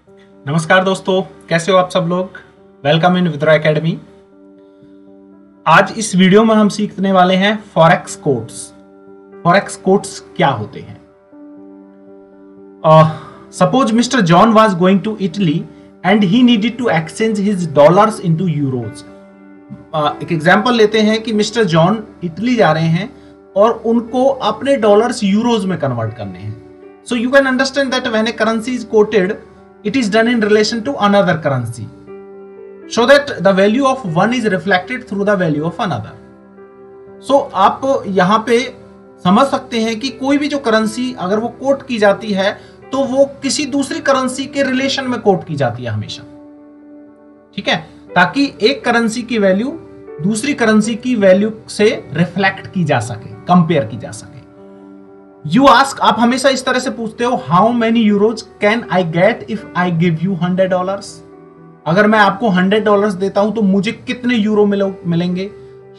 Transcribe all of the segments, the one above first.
नमस्कार दोस्तों, कैसे हो आप सब लोग। Welcome in Vidra academy. आज इस वीडियो में हम सीखने वाले हैं फॉरेक्स कोट्स। फॉरेक्स कोट्स क्या होते हैं। Suppose mister John was going to Italy and he needed to exchange his dollars into euros. एक एग्जांपल लेते हैं कि मिस्टर जॉन इटली जा रहे हैं और उनको अपने डॉलर्स यूरोज में कन्वर्ट करने हैं। So you can understand that when A currency is coated, it is done in relation to another currency so that the value of one is reflected through the value of another. So आप यहां पे समझ सकते हैं कि कोई भी जो करेंसी अगर वो कोट की जाती है तो वो किसी दूसरी करेंसी के रिलेशन में कोट की जाती है हमेशा, ठीक है, ताकि एक करेंसी की वैल्यू दूसरी करेंसी की वैल्यू से रिफ्लेक्ट की जा सके, कंपेयर की जा सके। You ask, आप हमेशा इस तरह से पूछते हो, how many euros can I get if I give you $100? अगर मैं आपको $100 देता हूं तो मुझे कितने यूरो मिलेंगे।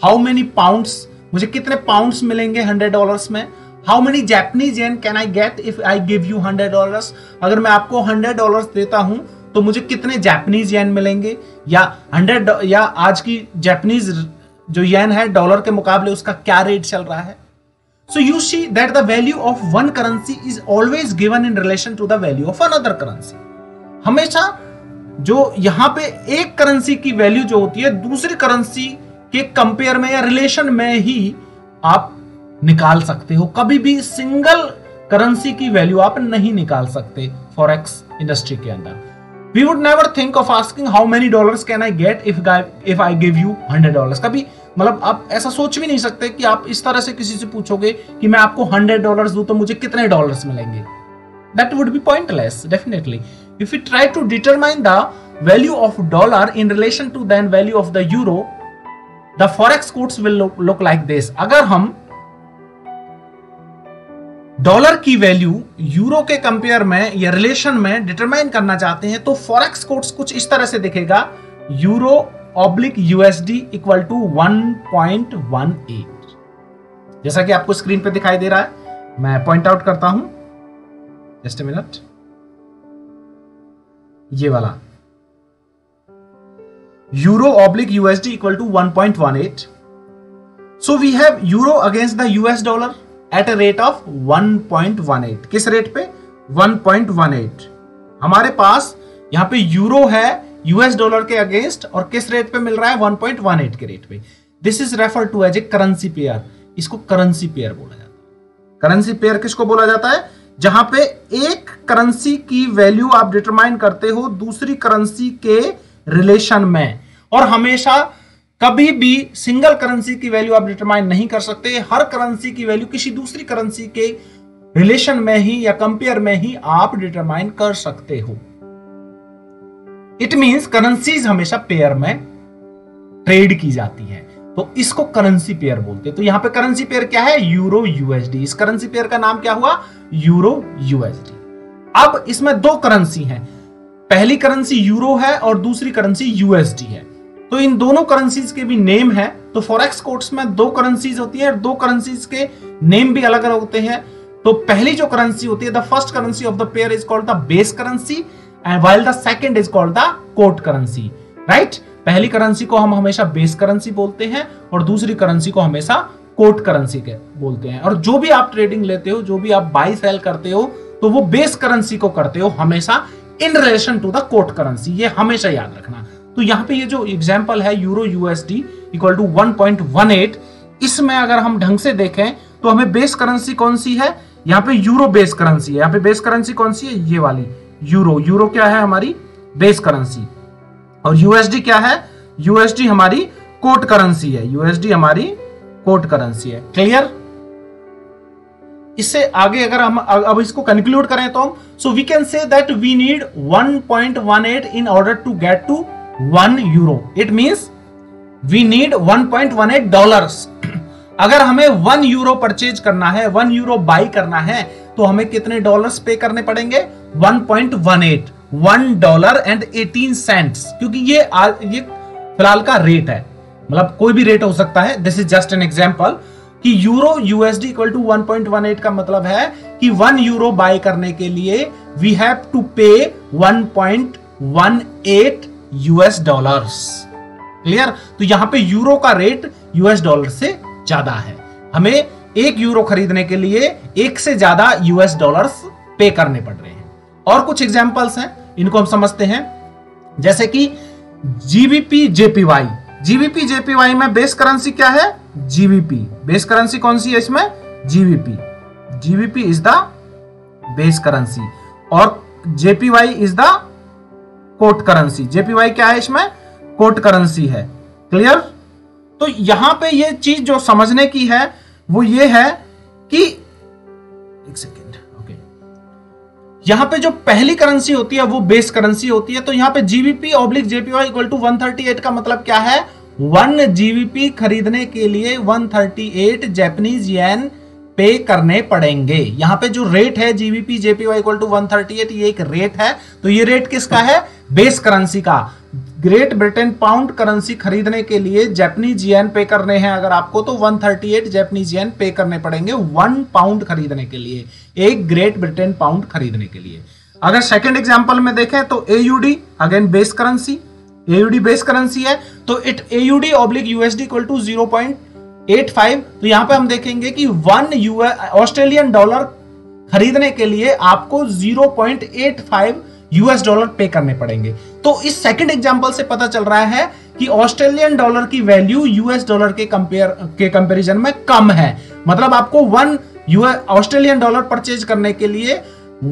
हाउ मेनी पाउंड्स, मुझे कितने पाउंड्स मिलेंगे $100 में। How many Japanese yen can I get if I give you $100? अगर मैं आपको $100 देता हूं तो मुझे कितने जापानीज येन मिलेंगे, या आज की जापानीज जो येन है डॉलर के मुकाबले उसका क्या रेट चल रहा है। So you see that the value of one currency is always given in relation to the value of another currency. हमेशा जो यहां पे एक करेंसी की वैल्यू जो होती है दूसरी करेंसी के कंपेयर में या रिलेशन में ही आप निकाल सकते हो। कभी भी सिंगल करेंसी की वैल्यू आप नहीं निकाल सकते फॉरेक्स इंडस्ट्री के अंदर। We would never think of asking how many dollars can I get if I give you $100. कभी मतलब आप ऐसा सोच भी नहीं सकते कि आप इस तरह से किसी से पूछोगे कि मैं आपको $100 दूं तो मुझे कितने डॉलर्स मिलेंगे। That would be pointless, definitely. If we try to determine the value of dollar in relation to the value of the euro, the forex quotes will look like this. अगर हम डॉलर की value euro के compare में या relation में determine करना चाहते हैं तो फॉरेक्स कोट्स कुछ इस तरह से दिखेगा, euro oblique USD equal to 1.18, जैसा कि आपको स्क्रीन पे दिखाई दे रहा है। मैं पॉइंट आउट करता हूं, जस्ट अ मिनट, ये वाला euro oblique USD equal to 1.18। So we have euro against the US dollar at a rate of 1.18। किस रेट पे? 1.18। हमारे पास यहां पे यूरो है यूएस डॉलर के अगेंस्ट और किस रेट पे मिल रहा है? 1.18 के रेट पे। This is refer to as a currency pair. इसको करेंसी पेयर बोला जाता है। करेंसी पेयर किसको बोला जाता है? जहां पे एक करेंसी की वैल्यू आप डिटरमाइन करते हो दूसरी करेंसी के रिलेशन में, और हमेशा कभी भी सिंगल करेंसी की वैल्यू आप डिटरमाइन नहीं कर सकते। हर करेंसी की वैल्यू किसी दूसरी करेंसी के रिलेशन में ही या कंपेयर में ही आप डिटरमाइन कर सकते हो। इट मींस करेंसीज हमेशा पेयर में ट्रेड की जाती है, तो इसको करेंसी पेयर बोलते हैं। तो यहां पे करेंसी पेयर क्या है? Euro USD. इस करेंसी पेयर का नाम क्या हुआ? Euro USD. अब इसमें दो करेंसी हैं, पहली करेंसी यूरो है और दूसरी करेंसी यूएसडी है। तो इन दोनों करेंसीज के भी नेम है। तो फॉरेक्स कोट्स में दो करेंसीज होती है, दो करेंसीज के नेम भी अलग अलग होते हैं। तो पहली जो करेंसी होती है, the first currency of the pair is called the base currency and while the second is called the quote currency, right. पहली करेंसी को हम हमेशा बेस करेंसी बोलते हैं और दूसरी करेंसी को हमेशा कोट करेंसी के बोलते हैं। और जो भी आप ट्रेडिंग लेते हो, जो भी आप बाई सेल करते हो, तो वो बेस करेंसी को करते हो हमेशा in relation to the quote currency. ये हमेशा याद रखना। तो यहां पे ये जो एग्जांपल है यूरो यूएसडी इक्वल टू 1.18, इसमें अगर हम ढंग से देखें तो हमें बेस करेंसी कौन सी है? यहां पे यूरो बेस करेंसी है। यहां पे बेस करेंसी कौन सी है? ये वाली यूरो। यूरो क्या है? हमारी बेस करेंसी। और यूएसडी क्या है? यूएसडी हमारी कोट करेंसी है। यूएसडी हमारी कोट करेंसी है। क्लियर? इससे आगे अगर हम अब इसको कंक्लूड करें तो हम so we can say that we need 1.18 in order to get to 1 euro. It means we need 1.18 dollars. अगर हमें 1 यूरो परचेज करना है, 1 यूरो बाई करना है, तो हमें कितने डॉलर्स पे करने पड़ेंगे? 1.18, $1.18, क्योंकि ये फिलहाल का रेट है, मतलब कोई भी रेट हो सकता है। This is just an example. कि यूरो यूएसडी इक्वल टू 1.18 का मतलब है कि 1 यूरो बाय करने के लिए वी हैव टू पे 1.18 यूएस डॉलर्स। क्लियर? तो यहां पे यूरो का रेट यूएस डॉलर से ज्यादा है, हमें 1 यूरो खरीदने के लिए 1 से ज्यादा यूएस डॉलर्स पे करने पड़ रहे हैं। और कुछ एग्जांपल्स हैं, इनको हम समझते हैं, जैसे कि जीबीपी जेपीवाई। जीबीपी जेपीवाई में बेस करेंसी क्या है? जीबीपी। बेस करेंसी कौन सी है इसमें? GBP. GBP is the base currency और JPY is the quote currency. JPY क्या है इसमें? कोट करेंसी है। क्लियर? तो यहां पे ये चीज जो समझने की है वो ये है कि एक सेकेंड, ओके, यहां पे जो पहली करेंसी होती है वो बेस करेंसी होती है। तो यहां पे GBP oblique JPY equal to 138 का मतलब क्या है? 1 जीबीपी खरीदने के लिए 138 जापानीज येन पे करने पड़ेंगे। यहां पे जो रेट है जीबीपी जेपीवाई इक्वल टू 138, ये एक रेट है। तो ये रेट किसका है? बेस करेंसी का। ग्रेट ब्रिटेन पाउंड करेंसी खरीदने के लिए जापानीज येन पे करने हैं अगर आपको, तो 138 जापानीज येन पे करने पड़ेंगे 1 पाउंड खरीदने के लिए, एक ग्रेट ब्रिटेन पाउंड खरीदने के लिए। अगर सेकंड एग्जांपल में देखें तो AUD, again base currency, AUD base currency है, तो it AUD oblique USD equal to 0.85। तो यहां पे हम देखेंगे कि 1 ऑस्ट्रेलियन डॉलर खरीदने के लिए आपको 0.85 यूएस डॉलर पे करने पड़ेंगे। तो इस सेकंड एग्जांपल से पता चल रहा है कि ऑस्ट्रेलियन डॉलर की वैल्यू यूएस डॉलर के कंपैरिजन में कम है। मतलब आपको 1 ऑस्ट्रेलियन डॉलर परचेज करने के लिए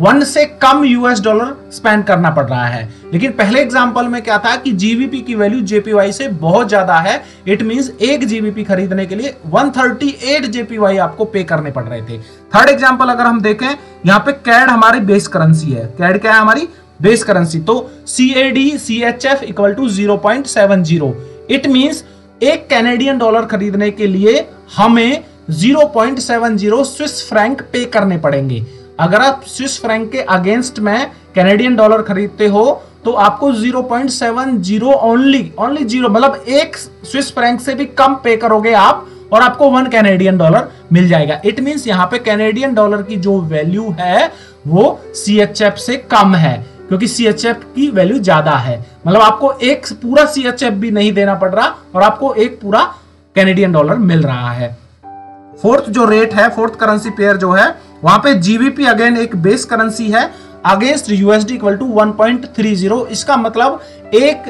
1 से कम यूएस डॉलर स्पेंड करना पड़ रहा है। लेकिन पहले एग्जांपल में क्या था कि जीबीपी की वैल्यू जेपीवाई से बहुत ज्यादा है। इट मींस 1 जीबीपी खरीदने के लिए 138 जेपीवाई आपको पे करने पड़ रहे थे। थर्ड एग्जांपल अगर हम देखें, यहां पे कैड हमारी बेस करेंसी है। कैड क्या है? हमारी बेस करेंसी। तो CAD CHF equal to 0.70। It means 1 Canadian dollar खरीदने के लिए हमें 0.70 स्विस फ्रैंक पे करने पड़ेंगे। अगर आप स्विस फ्रैंक के अगेंस्ट में कैनेडियन डॉलर खरीदते हो तो आपको 0.70 ओनली 0, मतलब 1 स्विस फ्रैंक से भी कम पे करोगे आप और आपको 1 कैनेडियन डॉलर मिल जाएगा। इट मींस यहां पे कैनेडियन डॉलर की जो वैल्यू है वो CHF से कम है, क्योंकि CHF की वैल्यू ज्यादा है। मतलब आपको एक पूरा CHF भी नहीं देना पड़ रहा और आपको एक पूरा कैनेडियन डॉलर मिल रहा है। फोर्थ जो रेट है, फोर्थ करेंसी पेयर जो है, वहां पे जीबीपी अगेन एक बेस करेंसी है अगेंस्ट यूएसडी इक्वल टू 1.30। इसका मतलब एक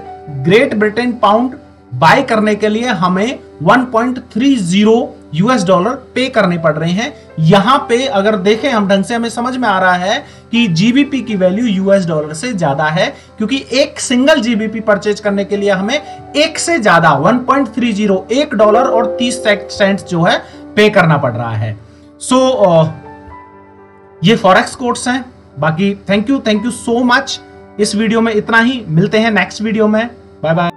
ग्रेट ब्रिटेन पाउंड बाय करने के लिए हमें 1.30 यूएस डॉलर पे करने पड़ रहे हैं। यहां पे अगर देखें हम ढंग से, हमें समझ में आ रहा है कि जीबीपी की वैल्यू यूएस डॉलर से ज्यादा है, क्योंकि एक सिंगल जीबीपी परचेज करने के लिए हमें 1 से ज्यादा 1.30 $1 और 30 सेंट जो है पे करना पड़ रहा है। ये फॉरेक्स कोड्स हैं। बाकी थैंक यू सो मच। इस वीडियो में इतना ही, मिलते हैं नेक्स्ट वीडियो में। Bye bye.